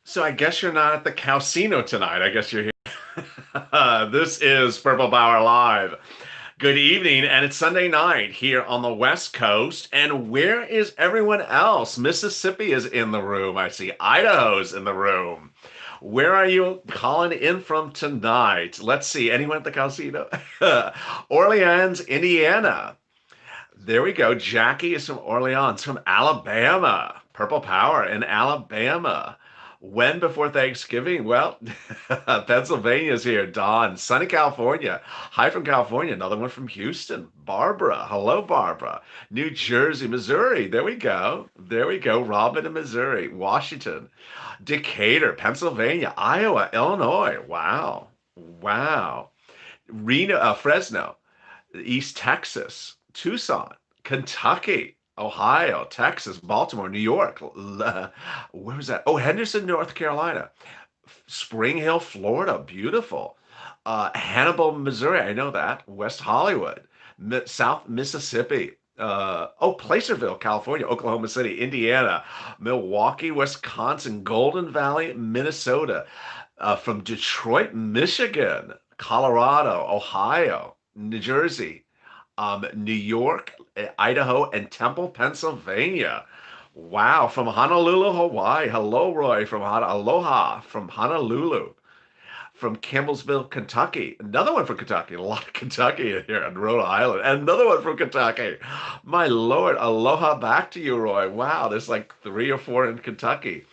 So I guess you're not at the casino tonight. I guess you're here. This is Purple Power Live. Good evening, and it's Sunday night here on the West Coast. And where is everyone else? Mississippi is in the room. I see Idaho's in the room. Where are you calling in from tonight? Let's see. Anyone at the casino? Orleans, Indiana. There we go. Jackie is from Orleans, from Alabama. Purple Power in Alabama. When before Thanksgiving? Well, Pennsylvania's here. Don, sunny California. Hi from California. Another one from Houston. Barbara. Hello, Barbara. New Jersey, Missouri. There we go. There we go. Robin in Missouri. Washington. Decatur, Pennsylvania. Iowa, Illinois. Wow. Wow. Reno, Fresno. East Texas, Tucson, Kentucky, Ohio, Texas, Baltimore, New York. Where was that? Oh, Henderson, North Carolina. Spring Hill, Florida. Beautiful. Hannibal, Missouri. I know that. West Hollywood, South Mississippi. Placerville, California, Oklahoma City, Indiana, Milwaukee, Wisconsin, Golden Valley, Minnesota, from Detroit, Michigan, Colorado, Ohio, New Jersey, New York, Idaho, and Temple, Pennsylvania. Wow, from Honolulu, Hawaii. Hello, Roy from Aloha from Honolulu. From Campbellsville, Kentucky. Another one from Kentucky. A lot of Kentucky in here and Rhode Island. And another one from Kentucky. My Lord, aloha back to you, Roy. Wow, there's like three or four in Kentucky.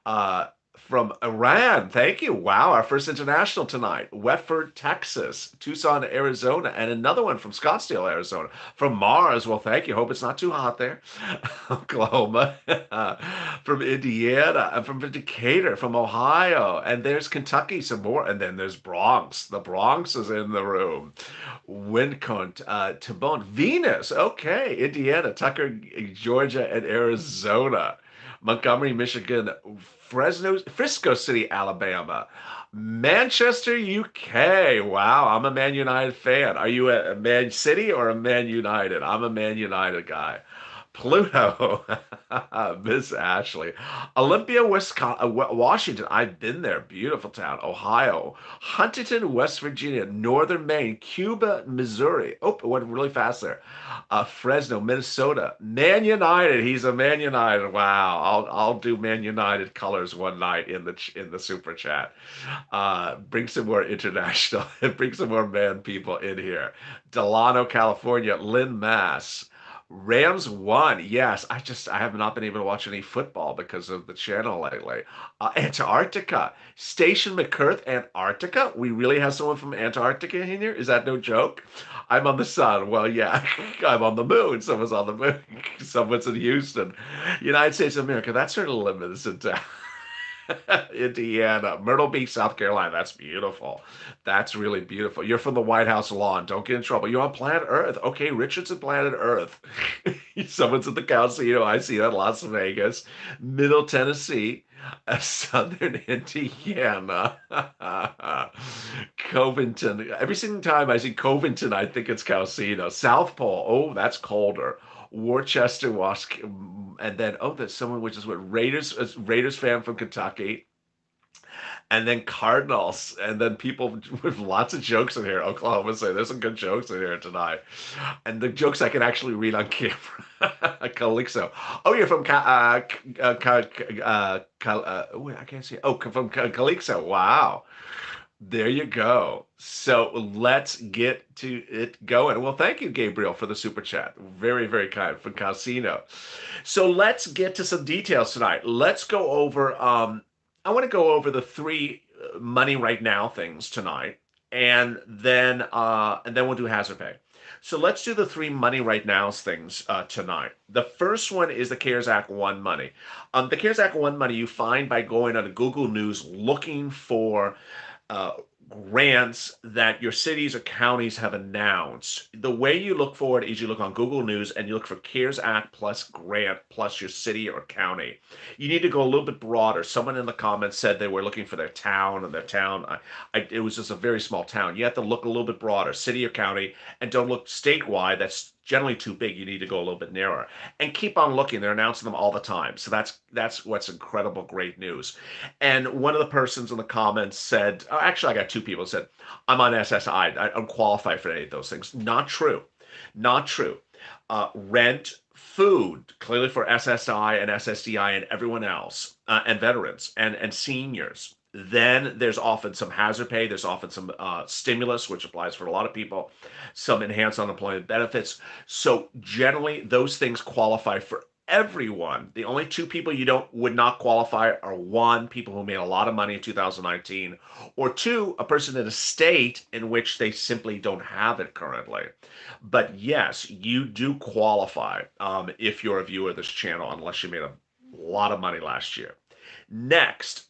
Uh, from Iran. Thank you. Wow, our first international tonight. Wetford, Texas, Tucson, Arizona, and another one from Scottsdale, Arizona. From Mars. Well, thank you. Hope it's not too hot there. Oklahoma. From Indiana, and from Decatur, from Ohio, and there's Kentucky, some more, and then there's Bronx. The Bronx is in the room. Wincont, Tibone, Venus. Okay, Indiana, Tucker, Georgia, and Arizona. Montgomery, Michigan, Frisco City, Alabama, Manchester, UK. Wow, I'm a Man United fan. Are you a Man City or a Man United? I'm a Man United guy. Pluto, Miss Ashley, Olympia, Wisconsin, Washington. I've been there. Beautiful town. Ohio, Huntington, West Virginia, Northern Maine, Cuba, Missouri. Oh, it went really fast there. Fresno, Minnesota. Man United. He's a Man United. Wow. I'll do Man United colors one night in the super chat. Bring some more international. Bring some more man people in here. Delano, California. Lynn, Mass. Rams won. Yes, I have not been able to watch any football because of the channel lately. Antarctica, Station McCurth, Antarctica. We really have someone from Antarctica in here. Is that no joke? I'm on the sun. Well, yeah, I'm on the moon. Someone's on the moon. Someone's in Houston, United States of America. That's sort of limited to Indiana, Myrtle Beach, South Carolina. That's beautiful. That's really beautiful. You're from the White House lawn. Don't get in trouble. You're on planet Earth. Okay, Richardson, planet Earth. Someone's at the casino. I see that. Las Vegas, Middle Tennessee, Southern Indiana, Covington. Every single time I see Covington, I think it's Casino. South Pole. Oh, that's colder. Worcester, and then there's someone which is what Raiders fan from Kentucky, and then Cardinals, and then people with lots of jokes in here. Oklahoma City, there's some good jokes in here tonight, and the jokes I can actually read on camera. Calixto. Oh, you're from I can't see. Oh, from Calixto. Wow. There you go. So let's get to it going. Well, thank you, Gabriel, for the super chat. Very, very kind from Casino. So let's get to some details tonight. Let's go over. I want to go over the three money right now things tonight, and then we'll do hazard pay. So let's do the three money right now things tonight. The first one is the CARES Act One money. The CARES Act One money you find by going on Google News looking for uh, grants that your cities or counties have announced. The way you look for it is you look on Google News and you look for CARES Act plus grant plus your city or county. You need to go a little bit broader. Someone in the comments said they were looking for their town, and their town, it was just a very small town. You have to look a little bit broader, city or county, and don't look statewide. That's generally too big. You need to go a little bit narrower and keep on looking. They're announcing them all the time. So that's what's incredible, great news. And one of the persons in the comments said, oh, actually, I got two people said, I'm on SSI. I'm qualified for any of those things. Not true. Not true. Rent, food, clearly for SSI and SSDI and everyone else, and veterans and seniors. Then there's often some hazard pay. There's often some stimulus, which applies for a lot of people, some enhanced unemployment benefits. So generally, those things qualify for everyone. The only two people you don't would not qualify are one, people who made a lot of money in 2019, or two, a person in a state in which they simply don't have it currently. But yes, you do qualify if you're a viewer of this channel, unless you made a lot of money last year. Next,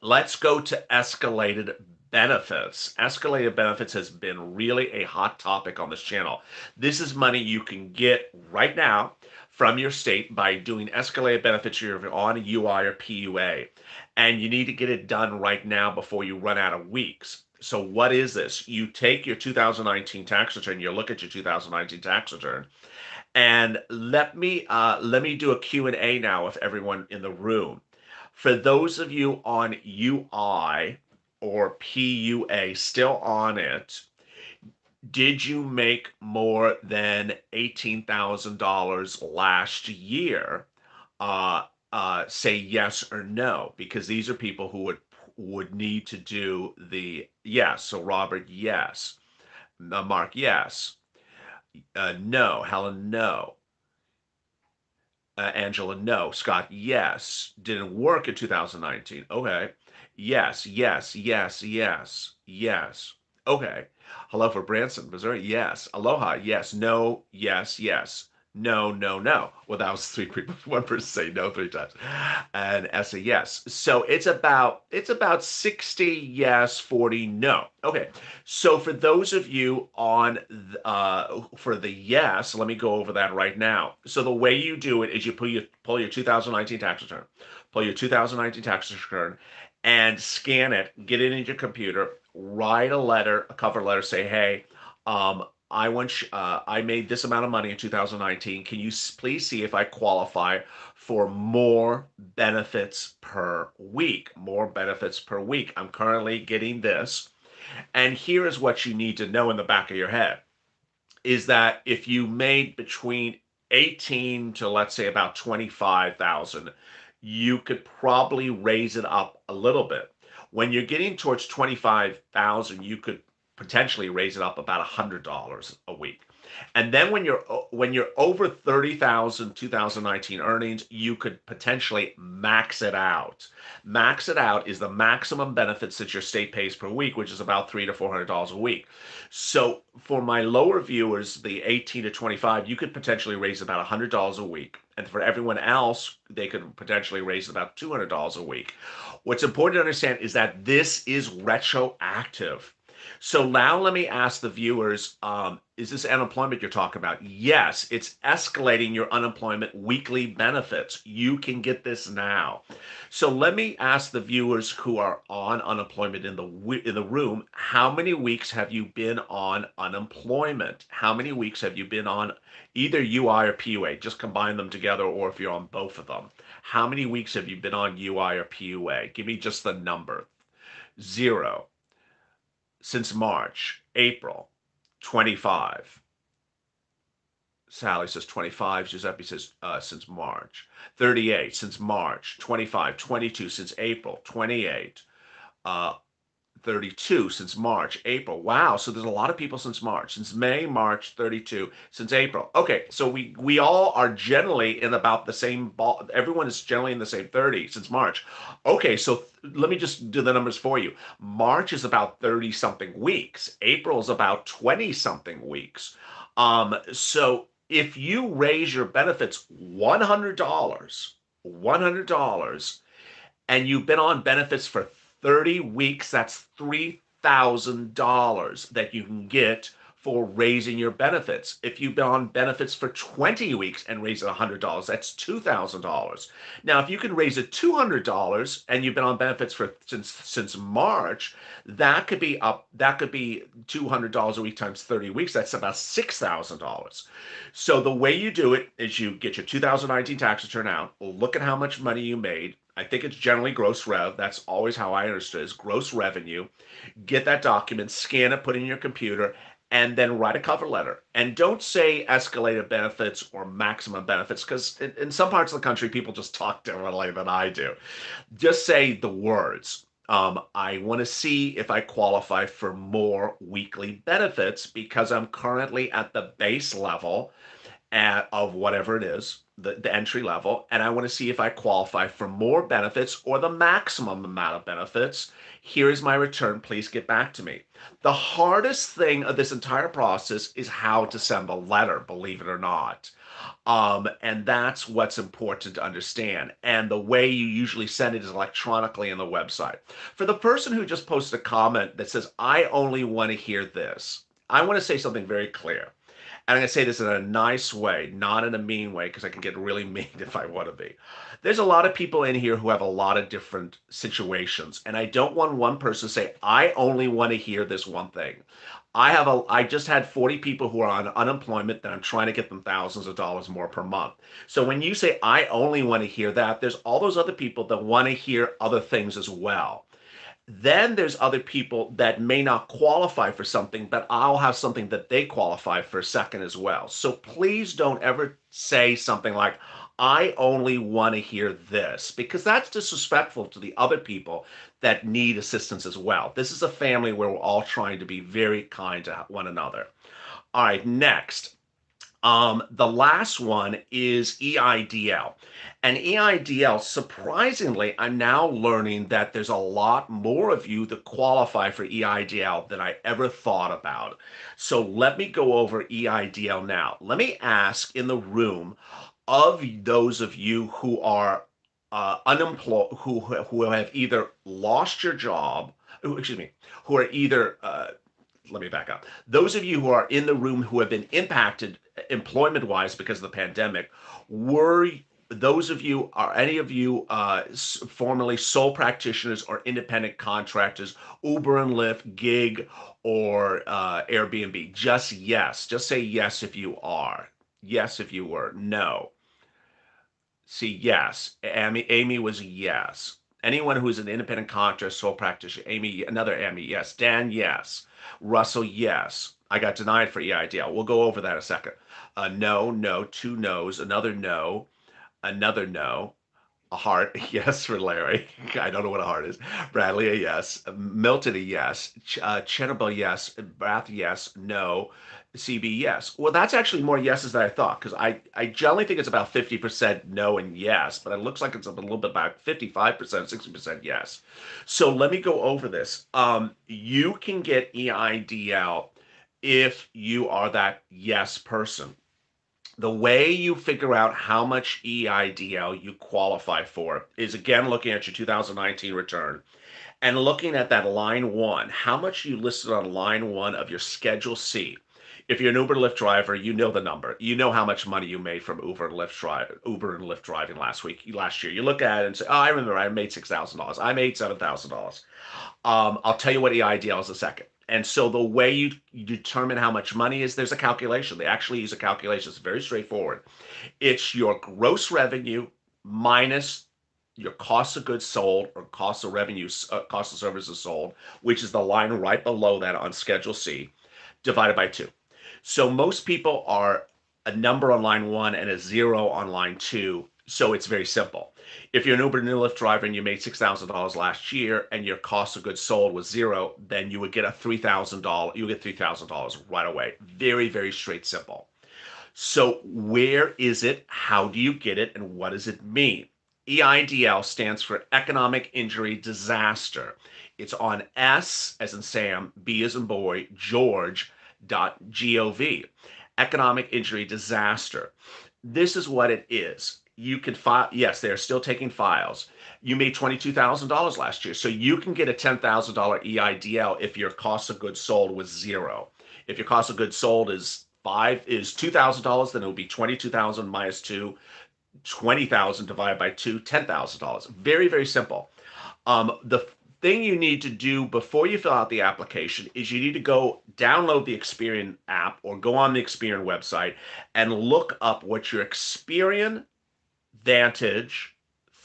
let's go to escalated benefits. Escalated benefits has been really a hot topic on this channel. This is money you can get right now from your state by doing escalated benefits. You're on a UI or PUA, and you need to get it done right now before you run out of weeks. So what is this? You take your 2019 tax return, you look at your 2019 tax return, and let me do a Q&A now with everyone in the room. For those of you on UI or PUA still on it, did you make more than $18,000 last year? Say yes or no, because these are people who would need to do the yes. So Robert, yes. Mark, yes. No. Helen, no. Angela, no. Scott, yes. Didn't work in 2019. Okay. Yes, yes, yes, yes, yes. Okay. Hello for Branson, Missouri. Yes. Aloha. Yes. No. Yes. Yes. No. No. No. Well, that was three people. One person say no three times, and Essa yes. So it's about 60 yes, 40 no. Okay. So for those of you on for the yes, let me go over that right now. So the way you do it is you pull your 2019 tax return, pull your 2019 tax return, and scan it, get it into your computer, write a letter, a cover letter, say, hey, I made this amount of money in 2019. Can you please see if I qualify for more benefits per week? More benefits per week. I'm currently getting this. And here is what you need to know in the back of your head is that if you made between 18 to let's say about 25,000, you could probably raise it up a little bit. When you're getting towards 25,000, you could potentially raise it up about $100 a week. And then when you're over 30,000 2019 earnings, you could potentially max it out. Max it out is the maximum benefits that your state pays per week, which is about $300 to $400 a week. So for my lower viewers, the 18 to 25, you could potentially raise about $100 a week. And for everyone else, they could potentially raise about $200 a week. What's important to understand is that this is retroactive. So now let me ask the viewers, is this unemployment you're talking about? Yes, it's escalating your unemployment weekly benefits. You can get this now. So let me ask the viewers who are on unemployment in the room, how many weeks have you been on unemployment? How many weeks have you been on either UI or PUA? Just combine them together, or if you're on both of them. How many weeks have you been on UI or PUA? Give me just the number. 0. Since March, April, 25. Sally says 25. Giuseppe says since March. 38 since March. 25, 22 since April. 28, 32 since March, April. Wow, so there's a lot of people since March, since May, March, 32 since April. Okay, so we all are generally in about the same ball. Everyone is generally in the same 30 since March. Okay, so let me just do the numbers for you. March is about 30 something weeks. April is about 20 something weeks. So if you raise your benefits $100, and you've been on benefits for 30 weeks, that's $3,000 that you can get for raising your benefits. If you've been on benefits for 20 weeks and raise it $100, that's $2,000. Now, if you can raise it $200 and you've been on benefits for since March, that could be $200 a week times 30 weeks. That's about $6,000. So the way you do it is you get your 2019 tax return out, look at how much money you made. I think it's generally gross rev. That's always how I understood it, is gross revenue. Get that document, scan it, put it in your computer, and then write a cover letter. And don't say escalated benefits or maximum benefits, because in some parts of the country, people just talk differently than I do. Just say the words. I want to see if I qualify for more weekly benefits because I'm currently at the base level of whatever it is, the entry level, and I want to see if I qualify for more benefits or the maximum amount of benefits. Here is my return. Please get back to me. The hardest thing of this entire process is how to send a letter, believe it or not. And that's what's important to understand. And the way you usually send it is electronically on the website. For the person who just posted a comment that says, I only want to hear this, I want to say something very clear. And I'm going to say this in a nice way, not in a mean way, because I can get really mean if I want to be. There's a lot of people in here who have a lot of different situations. And I don't want one person to say, I only want to hear this one thing. I just had 40 people who are on unemployment that I'm trying to get them thousands of dollars more per month. So when you say, I only want to hear that, there's all those other people that want to hear other things as well. Then there's other people that may not qualify for something, but I'll have something that they qualify for a second as well. So please don't ever say something like, I only want to hear this, because that's disrespectful to the other people that need assistance as well. This is a family where we're all trying to be very kind to one another. All right, next. The last one is EIDL. And EIDL, surprisingly, I'm now learning that there's a lot more of you that qualify for EIDL than I ever thought about. So let me go over EIDL now. Let me ask in the room, of those of you who are unemployed, who have either lost your job, excuse me, who are either let me back up. Those of you who are in the room who have been impacted employment-wise because of the pandemic, were those of you, are any of you formerly sole practitioners or independent contractors, Uber and Lyft, gig, or Airbnb? Just yes. Just say yes if you are. Yes if you were. No. See, yes. Amy was yes. Anyone who's an independent contractor, sole practitioner, Amy, another Amy, yes. Dan, yes. Russell, yes. I got denied for EIDL. We'll go over that in a second. No, no, two no's, another no, a heart, yes for Larry. I don't know what a heart is. Bradley, a yes. Milton, a yes. Chenable, yes. Brath, yes. No. CB, yes. Well, that's actually more yeses than I thought, because I generally think it's about 50% no and yes, but it looks like it's a little bit about 55%, 60% yes. So let me go over this. You can get EIDL if you are that yes person. The way you figure out how much EIDL you qualify for is, again, looking at your 2019 return and looking at that line one, how much you listed on line one of your Schedule C. If you're an Uber and Lyft driver, you know the number. You know how much money you made from Uber and Lyft driving last year. You look at it and say, "Oh, I remember I made $6,000. I made $7,000." I'll tell you what EIDL is in a second. And so the way you determine how much money is, there's a calculation. They actually use a calculation. It's very straightforward. It's your gross revenue minus your cost of goods sold, or cost of revenue, cost of services sold, which is the line right below that on Schedule C, divided by 2. So most people are a number on line 1 and a 0 on line 2. So it's very simple. If you're an Uber and Lyft driver and you made $6,000 last year and your cost of goods sold was 0, then you would get $3,000 right away. Very, very straight, simple. So where is it? How do you get it? And what does it mean? EIDL stands for Economic Injury Disaster. It's on S as in Sam, B as in boy, George.gov. Economic Injury Disaster. This is what it is. You can file, yes, they're still taking files. You made $22,000 last year, so you can get a $10,000 EIDL if your cost of goods sold was 0. If your cost of goods sold is $2,000, then it would be 22,000 minus 2, 20,000 divided by 2, $10,000. Very, very simple. The thing you need to do before you fill out the application is you need to go download the Experian app or go on the Experian website and look up what your Experian Vantage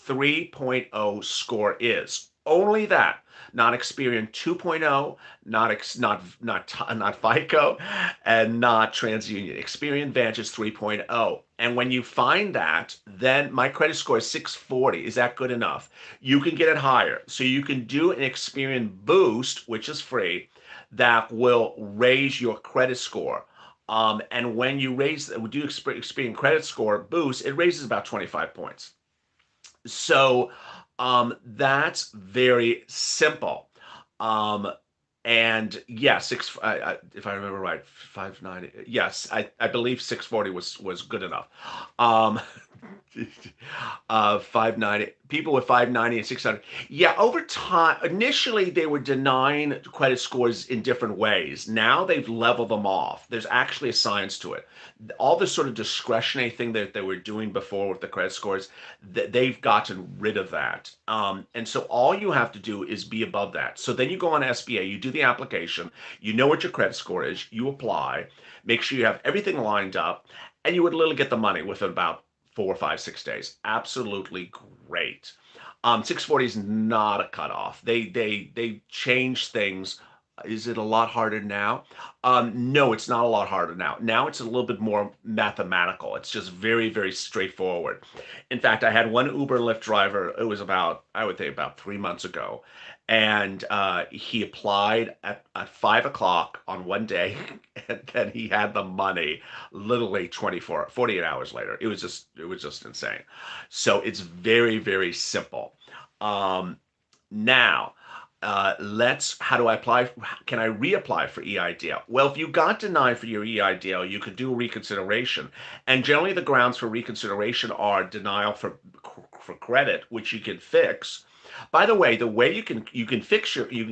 3.0 score is. Only that. Not Experian 2.0, not FICO, and not TransUnion. Experian Vantage 3.0. And when you find that, then my credit score is 640. Is that good enough? You can get it higher. So you can do an Experian Boost, which is free, that will raise your credit score. And when you do Experian credit score boost, it raises about 25 points. So that's very simple. Um, and yeah, if I remember right, 590. Yes, I believe 640 was good enough. Um, 590 people with 590 and 600. Yeah, over time, initially they were denying credit scores in different ways. Now they've leveled them off. There's actually a science to it. All this sort of discretionary thing that they were doing before with the credit scores, they've gotten rid of that. And so all you have to do is be above that. So then you go on SBA, you do the application, you know what your credit score is, you apply, make sure you have everything lined up, and you would literally get the money within about 4, 5, 6 days. Absolutely great. 640 is not a cutoff. They change things. Is it a lot harder now? No, it's not a lot harder now. Now it's a little bit more mathematical. It's just very, very straightforward. In fact, I had one Uber and Lyft driver. It was about, I would say, about 3 months ago, and he applied at 5 o'clock on one day, and then he had the money literally 48 hours later. It was just insane. So it's very, very simple. Um, Now, how do I apply? Can I reapply for EIDL? Well, if you got denied for your EIDL, you could do a reconsideration. And generally, the grounds for reconsideration are denial for credit, which you can fix. By the way you can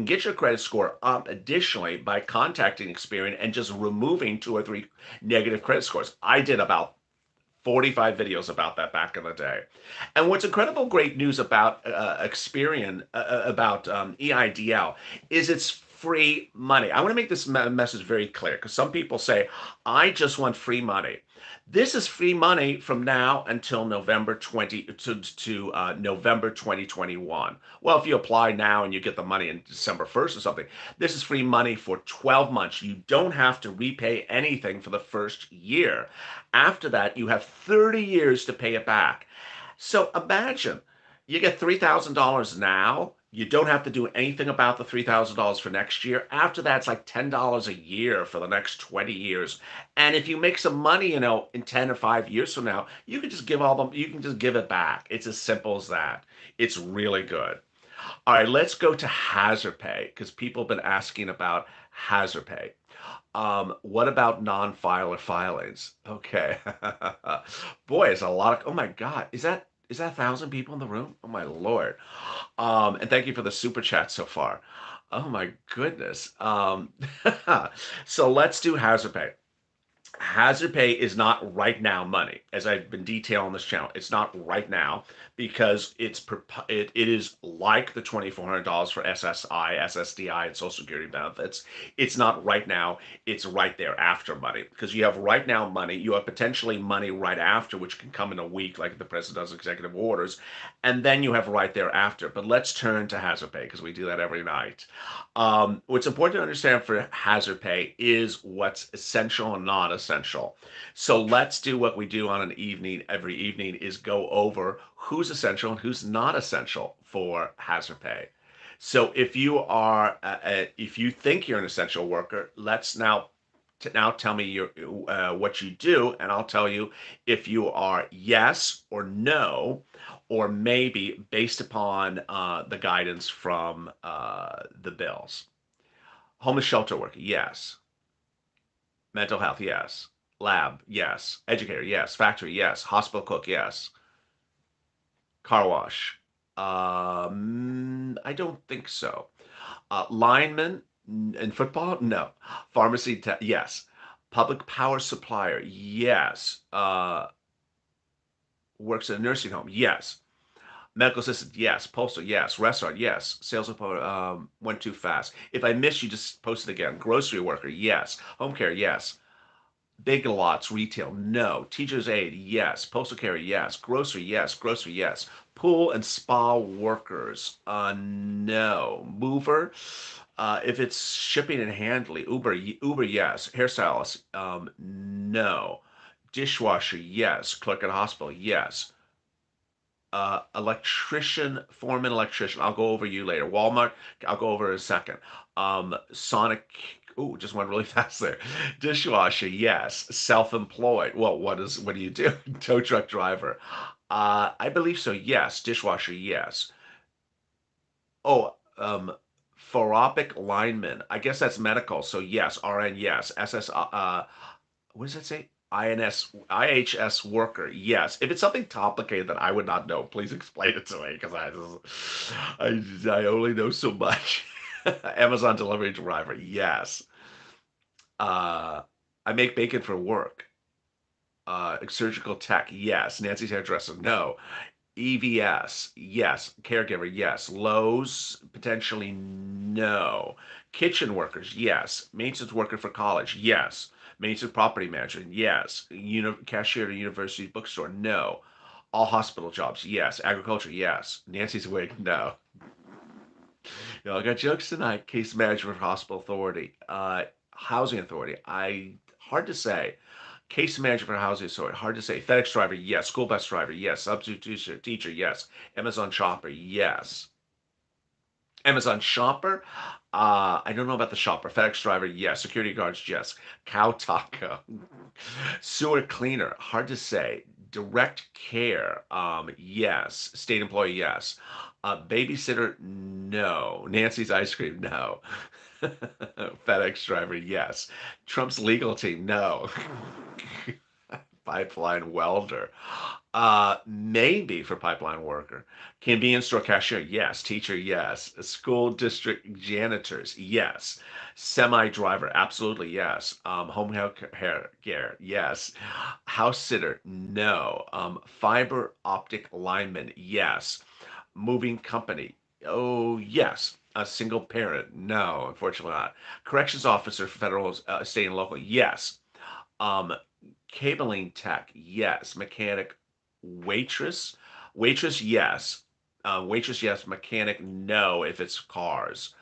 get your credit score up additionally by contacting Experian and just removing 2 or 3 negative credit scores. I did about 45 videos about that back in the day. And what's incredible great news about Experian, about EIDL, is it's free money. I want to make this message very clear because some people say, I just want free money. This is free money from now until November 2021. Well, if you apply now and you get the money in December 1st or something, this is free money for 12 months. You don't have to repay anything for the first year. After that, you have 30 years to pay it back. So imagine you get $3,000 now. You don't have to do anything about the $3,000 for next year. After that, it's like $10 a year for the next 20 years. And if you make some money, in 10 or 5 years from now, you can just give it back. It's as simple as that. It's really good. All right, let's go to hazard pay because people have been asking about hazard pay. What about non-filer filings? Okay. Boy, it's a lot of, oh my God, is that 1,000 people in the room? Oh my Lord. And thank you for the super chat so far. Oh my goodness. So let's do hazard pay. Hazard pay is not right now money, as I've been detailing on this channel. It's not right now because it is like the $2,400 for SSI, SSDI, and Social Security benefits. It's not right now. It's right there after money because you have right now money. You have potentially money right after, which can come in a week, like the president does executive orders, and then you have right there after. But let's turn to hazard pay because we do that every night. What's important to understand for hazard pay is what's essential and not essential. So let's do what we do on an evening, every evening, is go over who's essential and who's not essential for hazard pay. So if you think you're an essential worker, let's now tell me what you do, and I'll tell you if you are yes or no, or maybe based upon the guidance from the bills. Homeless shelter worker, yes. Mental health, yes. Lab, yes. Educator, yes. Factory, yes. Hospital cook, yes. Car wash. I don't think so. Lineman, In football? No. Pharmacy tech? Yes. Public power supplier? Yes. Works in a nursing home? Yes. Medical assistant? Yes. Postal? Yes. Restaurant? Yes. Sales support went too fast. If I miss, you just post it again. Grocery worker? Yes. Home care? Yes. Big lots, retail, no. Teacher's aide, yes. Postal carrier, yes. Grocery, yes. Grocery, yes. Pool and spa workers, no. Mover, if it's shipping and handling, Uber, yes. Hairstylist, no. Dishwasher, yes. Clerk at hospital, yes. Electrician, foreman electrician. I'll go over you later. Walmart, I'll go over in a second. Sonic, ooh, just went really fast there. Dishwasher, yes. Self-employed. Well, what do you do? Tow truck driver. I believe so, yes. Dishwasher, yes. Oh, phoroptic lineman. I guess that's medical. So yes, RN, yes. What does that say? IHS worker. Yes. If it's something complicated that I would not know, please explain it to me because I only know so much. Amazon delivery driver. Yes. Uh, I make bacon for work. Surgical tech. Yes. Nancy's hairdresser. No. EVS, yes. Caregiver, yes. Lowe's, potentially no. Kitchen workers, yes. Maintenance worker for college, yes. Maintenance property manager, yes. Cashier at a university bookstore, no. All hospital jobs, yes. Agriculture, yes. Nancy's wig, no. I got jokes tonight. Case manager for hospital authority, housing authority. Hard to say. Case manager for housing authority, hard to say. FedEx driver, yes. School bus driver, yes. Substitute teacher, yes. Amazon shopper, yes. Amazon shopper, I don't know about the shopper. FedEx driver, yes. Security guards, yes. Cow taco. Sewer cleaner, hard to say. Direct care, yes. State employee, yes. Babysitter, no. Nancy's ice cream, no. FedEx driver, yes. Trump's legal team, no. Pipeline welder. Maybe for pipeline worker. Convenience store cashier, yes. Teacher, yes. School district janitors, yes. Semi driver, absolutely yes. Home health care, yes. House sitter, no. Fiber optic lineman, yes. Moving company, oh yes. A single parent, no, unfortunately not. Corrections officer, federal, state, and local, yes. Um, Cabling tech, yes. Mechanic, waitress, yes. Waitress, yes. Mechanic, no. If it's cars.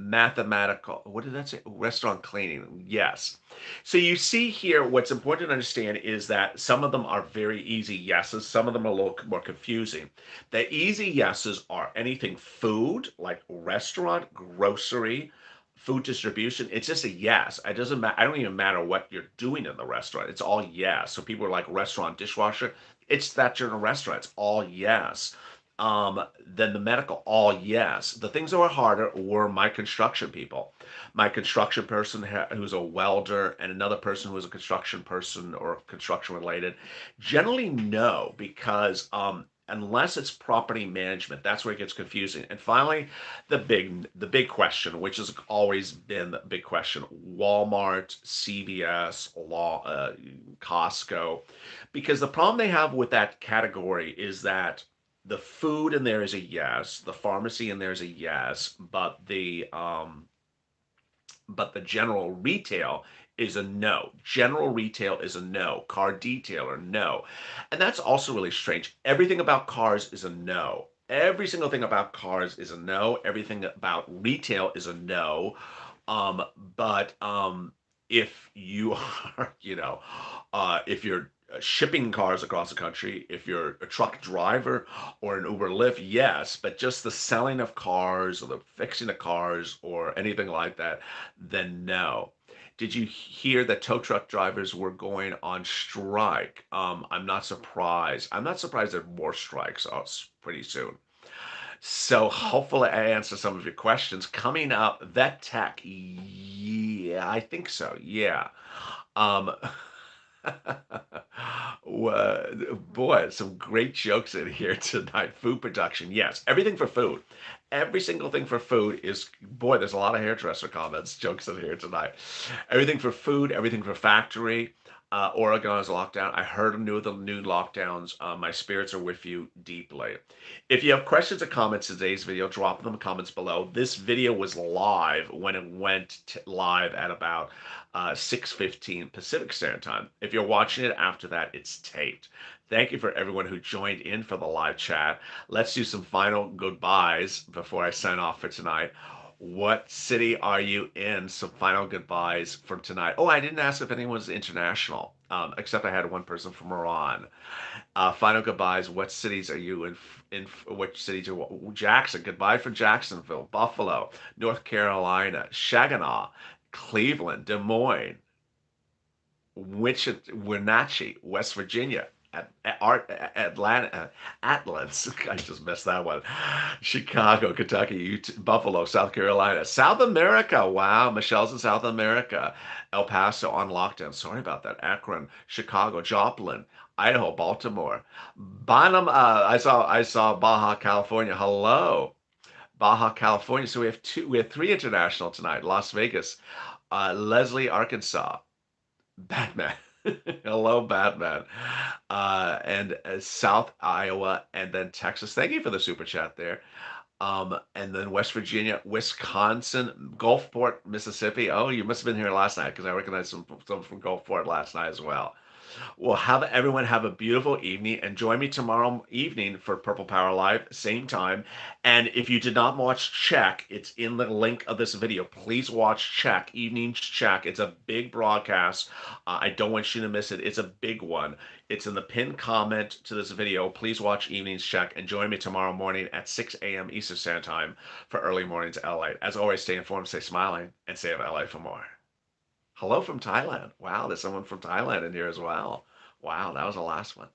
Mathematical, what did that say? Restaurant cleaning, yes. So you see here, what's important to understand is that some of them are very easy yeses, some of them are a little more confusing. The easy yeses are anything food, like restaurant, grocery, food distribution. It's just a yes. It doesn't matter. I don't even matter what you're doing in the restaurant. It's all yes. So people are like restaurant dishwasher. It's that you're in a restaurant. It's all yes. Then the medical, all yes. The things that were harder were my construction people. My construction person who's a welder and another person who was a construction person or construction related. Generally, no, because unless it's property management, that's where it gets confusing. And finally, the big question, which has always been the big question: Walmart, CVS, Costco, because the problem they have with that category is that the food in there is a yes, the pharmacy in there is a yes, but the general retail is a no. General retail is a no. Car detailer, no. And that's also really strange. Everything about cars is a no. Every single thing about cars is a no. Everything about retail is a no. Um, but if you are, if you're shipping cars across the country, if you're a truck driver or an Uber Lyft, yes, but just the selling of cars or the fixing of cars or anything like that, then no. Did you hear that tow truck drivers were going on strike? I'm not surprised. I'm not surprised there are more strikes pretty soon. So hopefully I answered some of your questions. Coming up, vet tech. Yeah, I think so. Yeah. Um, Boy, some great jokes in here tonight. Food production, yes, everything for food. Every single thing for food is, boy, there's a lot of hairdresser comments, jokes in here tonight. Everything for food, everything for factory. Oregon is locked down. I heard of the new lockdowns. My spirits are with you deeply. If you have questions or comments to today's video, drop them in the comments below. This video was live when it went live at about 6:15 Pacific Standard Time. If you're watching it after that, it's taped. Thank you for everyone who joined in for the live chat. Let's do some final goodbyes before I sign off for tonight. What city are you in? Some final goodbyes for tonight. Oh, I didn't ask if anyone's international, except I had one person from Iran. Final goodbyes. What cities are you in? In which cities are Jackson? Goodbye from Jacksonville, Buffalo, North Carolina, Saginaw, Cleveland, Des Moines, Wichita, Wenatchee, West Virginia, Atlanta, Atlas. I just messed that one. Chicago, Kentucky, Buffalo, South Carolina, South America. Wow, Michelle's in South America. El Paso on lockdown. Sorry about that. Akron, Chicago, Joplin, Idaho, Baltimore, Bonham. I saw Baja California. Hello, Baja California. So we have three international tonight. Las Vegas, Leslie, Arkansas. Batman. Hello, Batman. And South Iowa and then Texas. Thank you for the super chat there. And then West Virginia, Wisconsin, Gulfport, Mississippi. Oh, you must have been here last night because I recognize some from Gulfport last night as well. Well, have everyone have a beautiful evening and join me tomorrow evening for Purple Power Live, same time. And if you did not watch Check, it's in the link of this video. Please watch Check, Evening Check. It's a big broadcast. I don't want you to miss it. It's a big one. It's in the pinned comment to this video. Please watch Evening's Check and join me tomorrow morning at 6 a.m. Eastern Standard Time for Early Mornings LA. As always, stay informed, stay smiling, and stay of LA for more. Hello from Thailand. Wow, there's someone from Thailand in here as well. Wow, that was the last one.